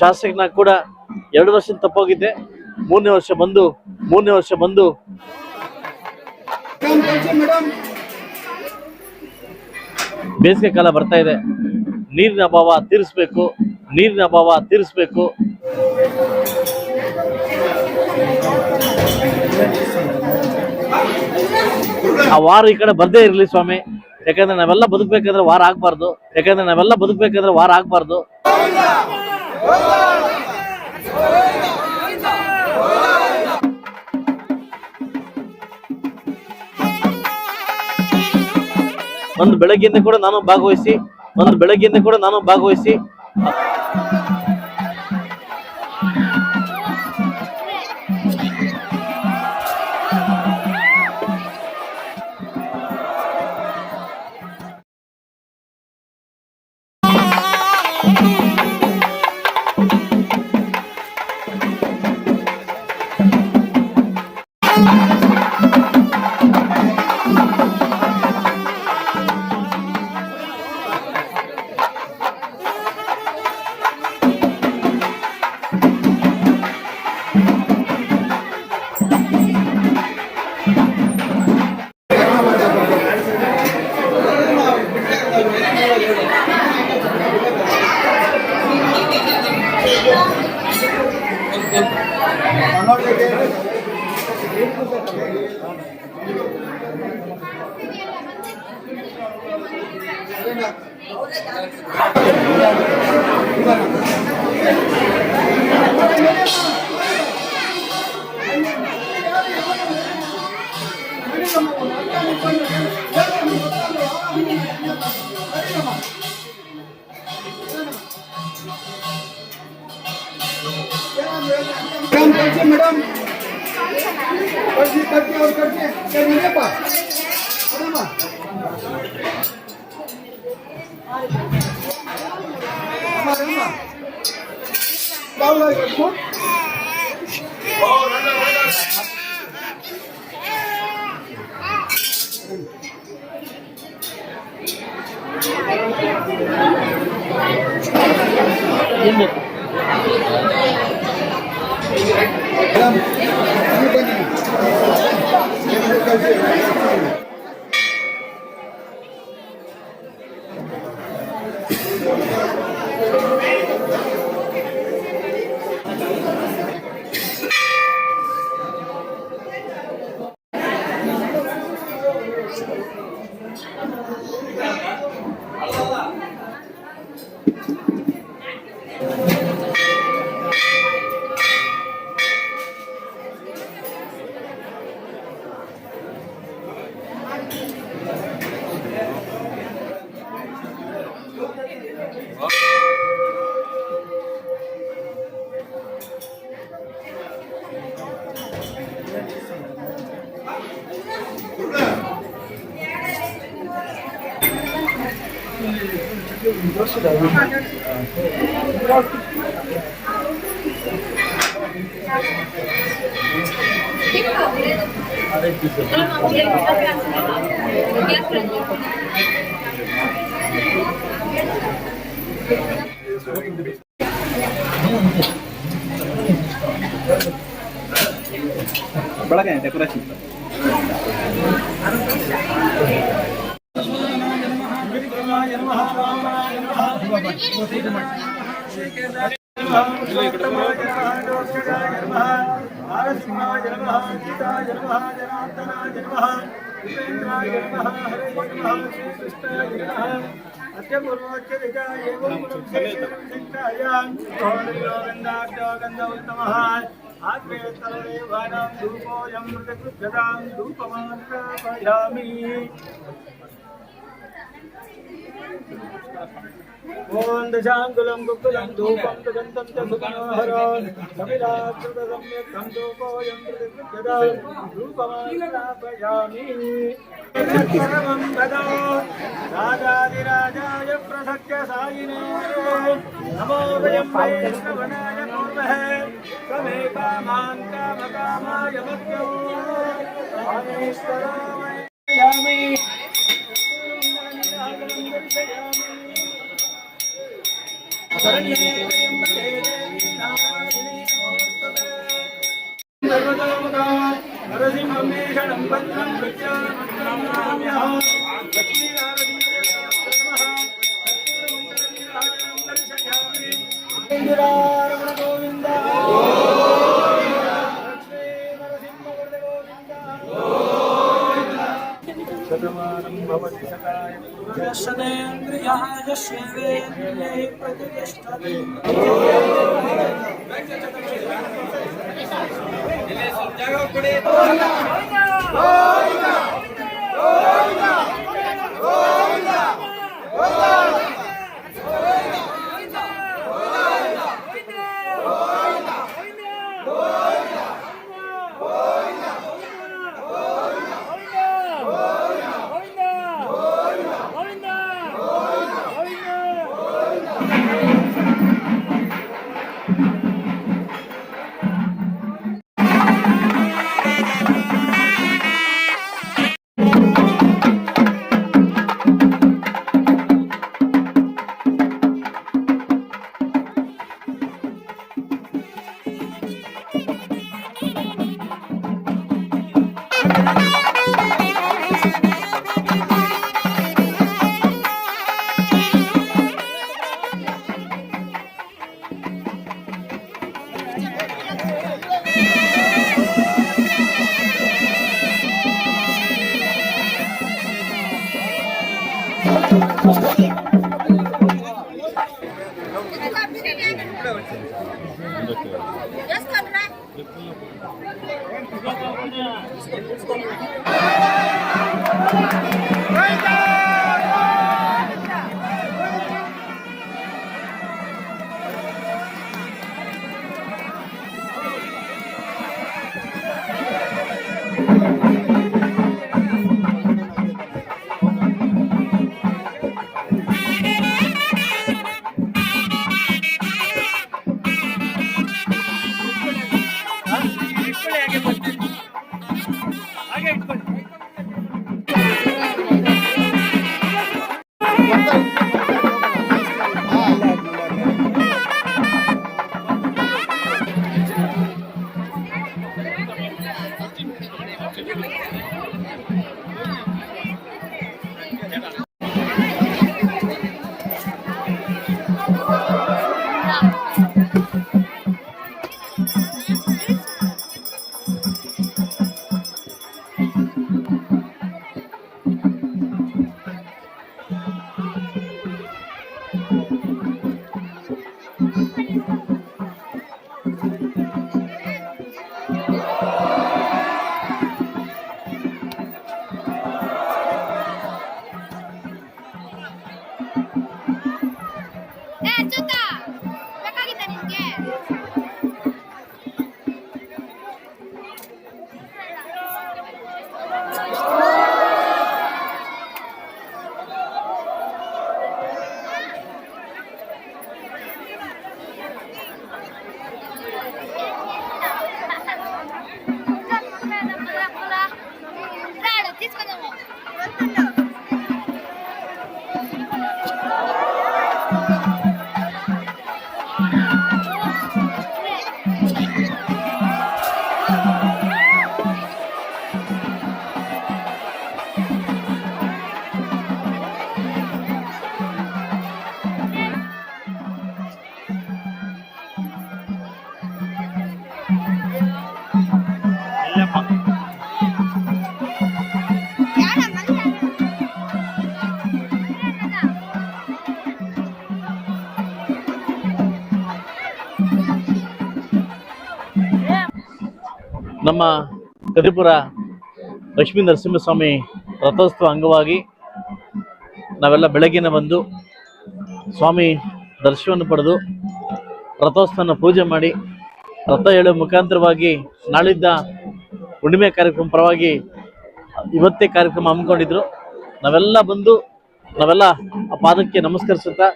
ಶಾಸಕನಾಗಿ ಕೂಡ 2 ವರ್ಷ ತಪ್ಪೋಗಿದ್ದೆ. 3ನೇ ವರ್ಷ ಬಂದು ಬೇಸಿಗೆ ಕಾಲ ಬರ್ತಾ ಇದೆ. ನೀರಿನ ಅಭಾವ ತೀರಿಸಬೇಕು. ಆ ವಾರ ಈ ಕಡೆ ಬರ್ದೇ ಇರಲಿ ಸ್ವಾಮಿ. ಯಾಕಂದ್ರೆ ನಾವೆಲ್ಲ ಬದುಕಬೇಕಾದ್ರೆ ವಾರ ಆಗ್ಬಾರ್ದು. ಒಂದು ಬೆಳಗ್ಗೆಯಿಂದ ಕೂಡ ನಾನು ಭಾಗವಹಿಸಿ मैडम करके पास बड़ा क्या है डेकोरेशन ओम दशांकुलं कुकुलं धूपं तदन्तं च सुमनोहरं कपिलाकृतसम्यक्तं धूपोऽयं प्रतिगृह्यतां धूपमात्रापयामि सर्वं तदा राजाधिराजाय प्रसक्य सायिने नमो वयं वैष्णवनाय कुर्महे समे कामान् कामकामाय मत्यो कामेश्वरामयामि शरण्ये त्र्यम्बके देवी नारायणी नमोस्तुते सर्वतोमुखा नरसिंहं भीषणं भद्रं विद्यामन्त्रं नमाम्यहं इंदिरारमण गोविंद लक्ष्मी नरसिंह गोविंद शतमानं भवति सकाय यशनेन्द्रियाय शिवेन्द्रिये प्रतिष्ठते ನಮ್ಮ ಕದಿಪುರ ಲಕ್ಷ್ಮೀ ನರಸಿಂಹಸ್ವಾಮಿ ರಥೋತ್ಸವ ಅಂಗವಾಗಿ ನಾವೆಲ್ಲ ಬೆಳಗ್ಗಿನ ಬಂದು ಸ್ವಾಮಿ ದರ್ಶನವನ್ನು ಪಡೆದು ರಥೋತ್ಸವನ ಪೂಜೆ ಮಾಡಿ ರಥ ಎಳೆಯುವ ಮುಖಾಂತರವಾಗಿ ನಾಳಿದ್ದ ಹುಣ್ಣಿಮೆ ಕಾರ್ಯಕ್ರಮ ಪರವಾಗಿ ಇವತ್ತೇ ಕಾರ್ಯಕ್ರಮ ಹಮ್ಮಿಕೊಂಡಿದ್ರು. ನಾವೆಲ್ಲ ಬಂದು ನಾವೆಲ್ಲ ಆ ಪಾದಕ್ಕೆ ನಮಸ್ಕರಿಸುತ್ತಾ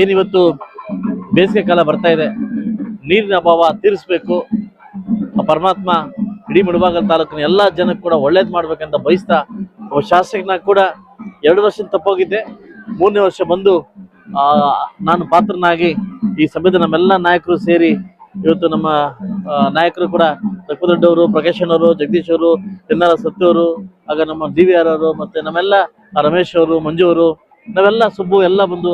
ಏನಿವತ್ತು ಬೇಸಿಗೆ ಕಾಲ ಬರ್ತಾ ಇದೆ, ನೀರಿನ ಅಭಾವ ತೀರಿಸಬೇಕು, ಆ ಪರಮಾತ್ಮ ಇಡೀ ಮುಳಬಾಗಿಲು ತಾಲೂಕಿನ ಎಲ್ಲ ಜನಕ್ಕೆ ಕೂಡ ಒಳ್ಳೇದು ಮಾಡ್ಬೇಕಂತ ಬಯಸ್ತಾ ಒಬ್ಬ ಶಾಸಕನಾಗಿ ಕೂಡ 2 ವರ್ಷ ತಪ್ಪೋಗಿದ್ದೆ. 3ನೇ ವರ್ಷ ಬಂದು ನಾನು ಪಾತ್ರನಾಗಿ ಈ ಸಭೆದ ನಮ್ಮೆಲ್ಲ ನಾಯಕರು ಸೇರಿ ಇವತ್ತು ನಮ್ಮ ನಾಯಕರು ಕೂಡ ದೊಡ್ಡವರು, ಪ್ರಕಾಶ್ ಅವರು, ಜಗದೀಶ್ ಅವರು, ಎನ್ನಾರ ಸತ್ಯ ಅವರು, ಆಗ ನಮ್ಮ DVR ಅವರು, ಮತ್ತೆ ನಮ್ಮೆಲ್ಲ ರಮೇಶ್ ಅವರು, ಮಂಜು ಅವರು, ನಾವೆಲ್ಲ ಸುಬ್ಬು ಎಲ್ಲ ಬಂದು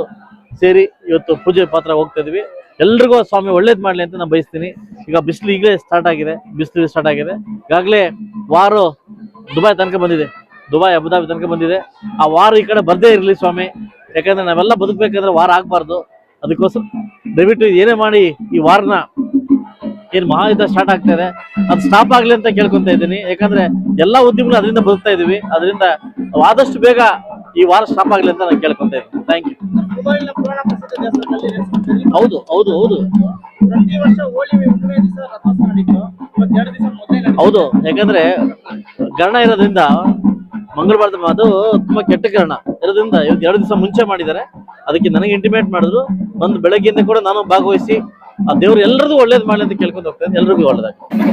ಸೇರಿ ಇವತ್ತು ಪೂಜೆ ಪಾತ್ರ ಹೋಗ್ತಾ ಇದೀವಿ. ಎಲ್ರಿಗೂ ಸ್ವಾಮಿ ಒಳ್ಳೇದ್ ಮಾಡ್ಲಿ ಅಂತ ನಾನು ಬಯಸ್ತೀನಿ. ಈಗ ಬಿಸಿಲು ಈಗಲೇ ಸ್ಟಾರ್ಟ್ ಆಗಿದೆ, ಈಗಾಗಲೇ ವಾರ ದುಬೈ ತನಕ ಬಂದಿದೆ, ಅಬುದಾಬಿ ತನಕ ಬಂದಿದೆ. ಆ ವಾರ ಈ ಕಡೆ ಬರ್ದೇ ಇರಲಿ ಸ್ವಾಮಿ, ಯಾಕಂದ್ರೆ ನಾವೆಲ್ಲ ಬದುಕಬೇಕಾದ್ರೆ ವಾರ ಆಗ್ಬಾರ್ದು. ಅದಕ್ಕೋಸ್ಕರ ದಯವಿಟ್ಟು ಏನೇ ಮಾಡಿ ಈ ವಾರನ ಏನ್ ಮಹಾಯುದ್ಧ ಸ್ಟಾರ್ಟ್ ಆಗ್ತಾ ಇದೆ ಅದು ಸ್ಟಾಪ್ ಆಗ್ಲಿ ಅಂತ ಕೇಳ್ಕೊಂತ ಇದ್ದೀನಿ. ಯಾಕಂದ್ರೆ ಎಲ್ಲಾ ಉದ್ಯಮಗಳು ಅದರಿಂದ ಬದುಕ್ತಾ ಇದೀವಿ, ಅದರಿಂದ ಆದಷ್ಟು ಬೇಗ ಈ ವಾರ ಸ್ಟಾಪ್ ಆಗ್ಲಿ ಅಂತ ನಾನು ಕೇಳ್ಕೊಂತ ಇದ್ದೀನಿ. Thank you. ಹೌದು ಹೌದು ಹೌದು ಪ್ರತಿ ವರ್ಷ ಹೋಳಿ ಹುಣ್ಣಿಮೆ ದಿವಸ ರಥೋತ್ಸವ ನಡೀತು. ಇವತ್ತು 2 ದಿವಸ ಮೊದಲೇ ನಡೀತು. ಹೌದು, ಯಾಕಂದ್ರೆ ಗರಣ ಇರೋದ್ರಿಂದ ಮಂಗಳವಾರದ ಅದು ತುಂಬಾ ಕೆಟ್ಟ ಗರಣ ಇರೋದ್ರಿಂದ ಇವತ್ತು 2 ದಿವಸ ಮುಂಚೆ ಮಾಡಿದ್ದಾರೆ. ಅದಕ್ಕೆ ನನಗೆ ಇಂಟಿಮೇಟ್ ಮಾಡಿದ್ರು, ಬಂದು ಬೆಳಗ್ಗೆಯಿಂದ ಕೂಡ ನಾನು ಭಾಗವಹಿಸಿ ಆ ದೇವ್ರು ಎಲ್ಲರಿಗೂ ಒಳ್ಳೇದು ಮಾಡಲಿ ಅಂತ ಕೇಳ್ಕೊಂಡು ಹೋಗ್ತೇನೆ. ಎಲ್ರಿಗೂ ಒಳ್ಳೇದಾಗ್ತದೆ.